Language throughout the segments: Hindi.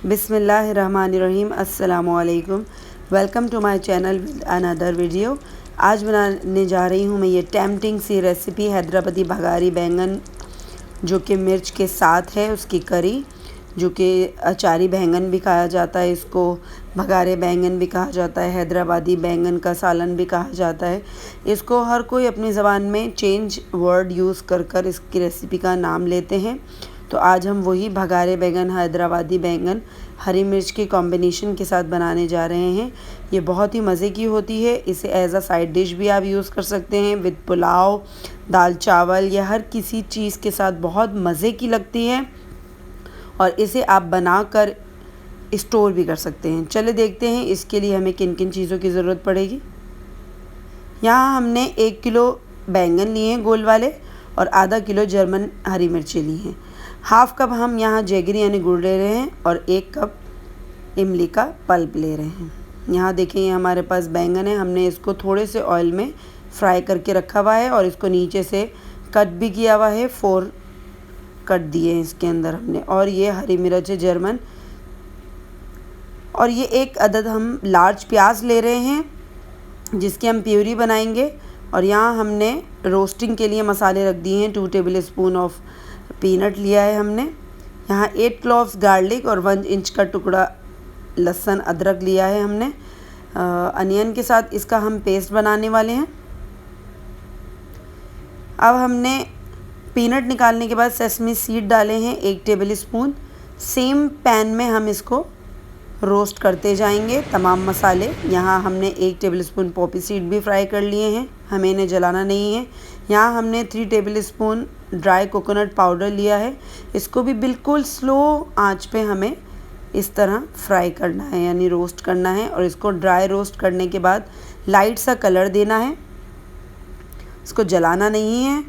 बिस्मिल्लाहिर्रहमानिर्रहीम। अस्सलामुअलैकुम। Welcome to my channel with another video. आज बनाने जा रही हूँ मैं ये टेम्पटिंग सी रेसिपी हैदराबादी भगारी बैंगन, जो कि मिर्च के साथ है, उसकी करी, जो कि अचारी बैंगन भी कहा जाता है, इसको भगारे बैंगन भी कहा जाता है, हैदराबादी बैंगन का सालन भी कहा जाता है। इसको हर कोई अपनी ज़बान में चेंज वर्ड यूज़ कर इसकी रेसिपी का नाम लेते हैं। तो आज हम वही भगारे बैंगन, हैदराबादी बैंगन हरी मिर्च के कॉम्बिनेशन के साथ बनाने जा रहे हैं। ये बहुत ही मज़े की होती है। इसे एज अ साइड डिश भी आप यूज़ कर सकते हैं, विद पुलाव, दाल चावल या हर किसी चीज़ के साथ बहुत मज़े की लगती है। और इसे आप बनाकर स्टोर भी कर सकते हैं। चले देखते हैं इसके लिए हमें किन किन चीज़ों की ज़रूरत पड़ेगी। यहाँ हमने 1 किलो बैंगन लिए हैं गोल वाले, और आधा किलो जर्मन हरी मिर्ची ली हैं। हाफ़ कप हम यहाँ जैगरी यानी गुड़ ले रहे हैं, और 1 कप इमली का पल्प ले रहे हैं। यहाँ देखें, ये हमारे पास बैंगन है। हमने इसको थोड़े से ऑयल में फ्राई करके रखा हुआ है, और इसको नीचे से कट भी किया हुआ है। 4 कट दिए हैं इसके अंदर हमने। और ये हरी मिर्च है जर्मन, और ये 1 अदद हम लार्ज प्याज ले रहे हैं, जिसकी हम प्यूरी बनाएंगे। और यहाँ हमने रोस्टिंग के लिए मसाले रख दिए हैं। 2 टेबल स्पून ऑफ पीनट लिया है हमने। यहाँ 8 क्लोव्स गार्लिक और 1 इंच का टुकड़ा लहसुन अदरक लिया है हमने। अनियन के साथ इसका हम पेस्ट बनाने वाले हैं। अब हमने पीनट निकालने के बाद सेसमी सीड डाले हैं 1 टेबल स्पून। सेम पैन में हम इसको रोस्ट करते जाएंगे तमाम मसाले। यहाँ हमने 1 टेबल स्पून पॉपी सीड भी फ्राई कर लिए हैं, हमें इन्हें जलाना नहीं है। यहाँ हमने 3 table spoon dry coconut powder लिया है। इसको भी बिल्कुल स्लो आंच पे हमें इस तरह फ्राई करना है, यानी रोस्ट करना है। और इसको ड्राई रोस्ट करने के बाद लाइट सा कलर देना है, इसको जलाना नहीं है।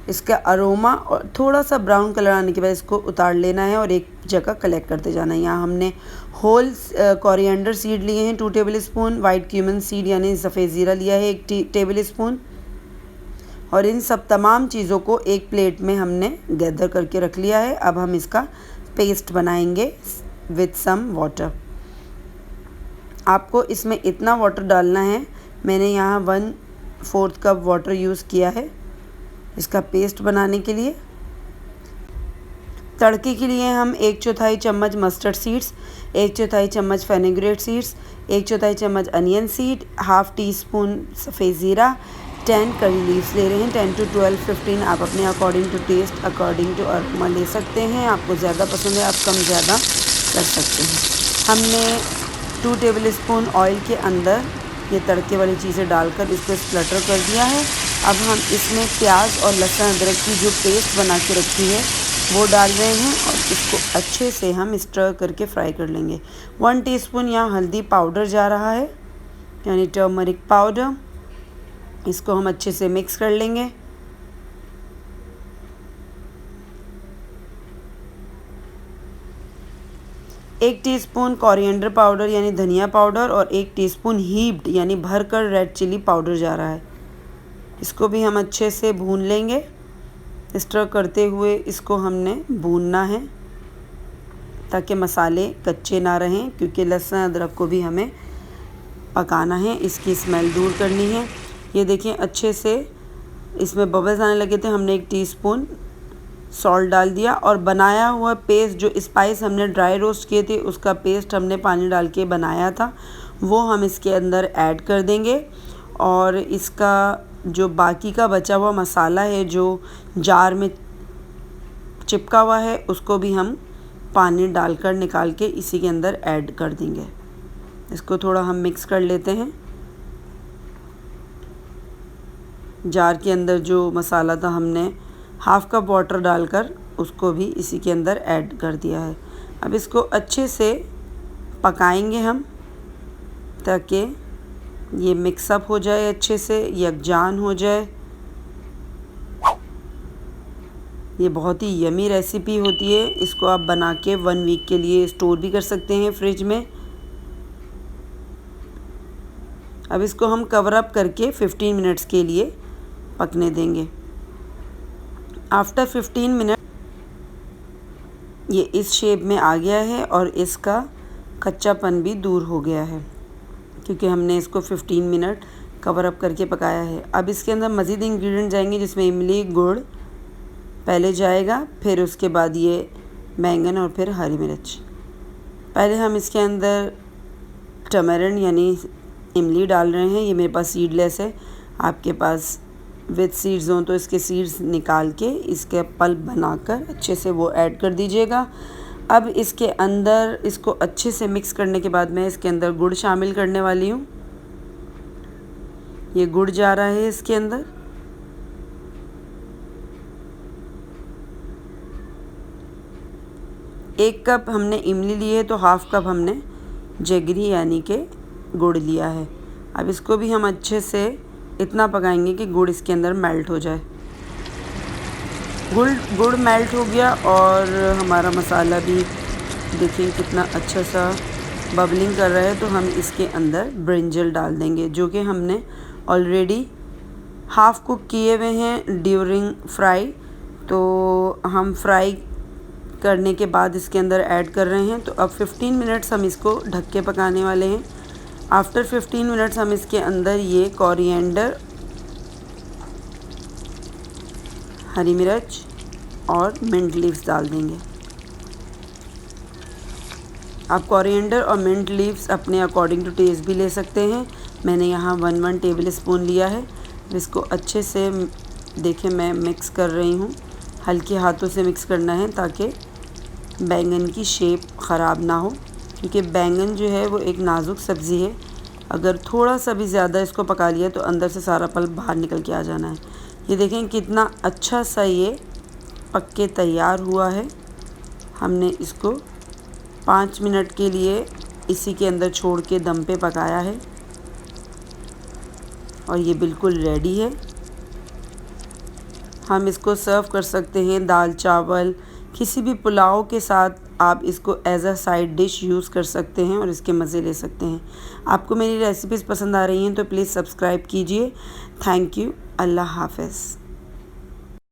इसका अरोमा और थोड़ा सा ब्राउन कलर आने के बाद इसको उतार लेना है और एक जगह कलेक्ट करते जाना है। यहाँ हमने होल कोरिएंडर सीड लिए हैं 2 table spoon, white cumin seed यानी सफ़ेद ज़ीरा लिया है 1 टेबल स्पून। और इन सब तमाम चीज़ों को एक प्लेट में हमने गैदर करके रख लिया है। अब हम इसका पेस्ट बनाएंगे विथ सम वाटर। आपको इसमें इतना वाटर डालना है, मैंने यहाँ 1/4 कप वाटर यूज़ किया है इसका पेस्ट बनाने के लिए। तड़के के लिए हम 1/4 चम्मच मस्टर्ड सीड्स, 1/4 चम्मच फेनेग्रेट सीड्स, 1/4 चम्मच onion seed, half tea spoon सफ़ेद ज़ीरा, 10 करी लीव्स ले रहे हैं, 10 to 12 15 आप अपने according to taste, according to aroma ले सकते हैं। आपको ज़्यादा पसंद है, आप कम ज़्यादा कर सकते हैं। हमने 2 टेबल स्पून ऑयल के अंदर ये तड़के वाली चीज़ें डालकर इसको स्प्लटर कर दिया है। अब हम इसमें प्याज और लहसुन अदरक की जो पेस्ट बना के रखी है वो डाल रहे हैं, और इसको अच्छे से हम स्टर करके फ्राई कर लेंगे। 1 टीस्पून यहाँ हल्दी पाउडर जा रहा है, यानी टर्मरिक पाउडर। इसको हम अच्छे से मिक्स कर लेंगे। एक टीस्पून कोरिएंडर पाउडर यानी धनिया पाउडर, और 1 टीस्पून हीप्ड यानी भरकर रेड चिली पाउडर जा रहा है। इसको भी हम अच्छे से भून लेंगे। स्टर करते हुए इसको हमने भूनना है ताकि मसाले कच्चे ना रहें, क्योंकि लहसुन अदरक को भी हमें पकाना है, इसकी स्मेल दूर करनी है। ये देखें, अच्छे से इसमें बबल्स आने लगे थे। हमने 1 टीस्पून सॉल्ट डाल दिया, और बनाया हुआ पेस्ट, जो स्पाइस हमने ड्राई रोस्ट किए थे उसका पेस्ट हमने पानी डाल के बनाया था, वो हम इसके अंदर ऐड कर देंगे। और इसका जो बाकी का बचा हुआ मसाला है जो जार में चिपका हुआ है, उसको भी हम पानी डालकर निकाल के इसी के अंदर ऐड कर देंगे। इसको थोड़ा हम मिक्स कर लेते हैं। जार के अंदर जो मसाला था हमने हाफ़ कप वाटर डालकर उसको भी इसी के अंदर ऐड कर दिया है। अब इसको अच्छे से पकाएंगे हम, ताकि ये मिक्सअप हो जाए, अच्छे से यकजान हो जाए। ये बहुत ही यमी रेसिपी होती है। इसको आप बना के 1 वीक के लिए स्टोर भी कर सकते हैं फ्रिज में। अब इसको हम कवर अप करके 15 मिनट्स के लिए पकने देंगे। आफ्टर 15 मिनट ये इस शेप में आ गया है और इसका कच्चापन भी दूर हो गया है क्योंकि हमने इसको 15 मिनट कवर अप करके पकाया है। अब इसके अंदर मज़ीद इंग्रेडिएंट जाएंगे जिसमें इमली, गुड़ पहले जाएगा, फिर उसके बाद ये बैंगन और फिर हरी मिर्च। पहले हम इसके अंदर टमारिंड यानी इमली डाल रहे हैं। ये मेरे पास सीडलेस है, आपके पास विद सीड्स हों तो इसके सीड्स निकाल के इसके पल्प बनाकर अच्छे से वो ऐड कर दीजिएगा। अब इसके अंदर इसको अच्छे से मिक्स करने के बाद मैं इसके अंदर गुड़ शामिल करने वाली हूँ। ये गुड़ जा रहा है इसके अंदर। एक कप हमने इमली ली है तो हाफ कप हमने जगरी यानी के गुड़ लिया है। अब इसको भी हम अच्छे से इतना पकाएंगे कि गुड़ इसके अंदर मेल्ट हो जाए। गुड़ मेल्ट हो गया और हमारा मसाला भी देखिए कितना अच्छा सा बबलिंग कर रहा है। तो हम इसके अंदर ब्रिंजल डाल देंगे जो कि हमने ऑलरेडी हाफ़ कुक किए हुए हैं ड्यूरिंग फ्राई। तो हम फ्राई करने के बाद इसके अंदर ऐड कर रहे हैं। तो अब 15 मिनट्स हम इसको ढक के पकाने वाले हैं। आफ्टर 15 मिनट्स हम इसके अंदर ये कोरिएंडर, हरी मिर्च और मिंट लीव्स डाल देंगे। आप कोरिएंडर और मिंट लीव्स अपने अकॉर्डिंग टू टेस्ट भी ले सकते हैं। मैंने यहाँ 1 टेबल स्पून लिया है। इसको अच्छे से देखें मैं मिक्स कर रही हूँ। हल्के हाथों से मिक्स करना है ताकि बैंगन की शेप ख़राब ना हो, क्योंकि बैंगन जो है वो एक नाजुक सब्ज़ी है। अगर थोड़ा सा भी ज़्यादा इसको पका लिया तो अंदर से सारा पल्प बाहर निकल के आ जाना है। ये देखें कितना अच्छा सा ये पक के तैयार हुआ है। हमने इसको 5 मिनट के लिए इसी के अंदर छोड़ के दम पे पकाया है और ये बिल्कुल रेडी है। हम इसको सर्व कर सकते हैं दाल चावल, किसी भी पुलाव के साथ आप इसको as a side dish use कर सकते हैं और इसके मज़े ले सकते हैं। आपको मेरी रेसिपीज़ पसंद आ रही हैं तो प्लीज़ सब्सक्राइब कीजिए। Thank you. अल्लाह हाफ़िज़।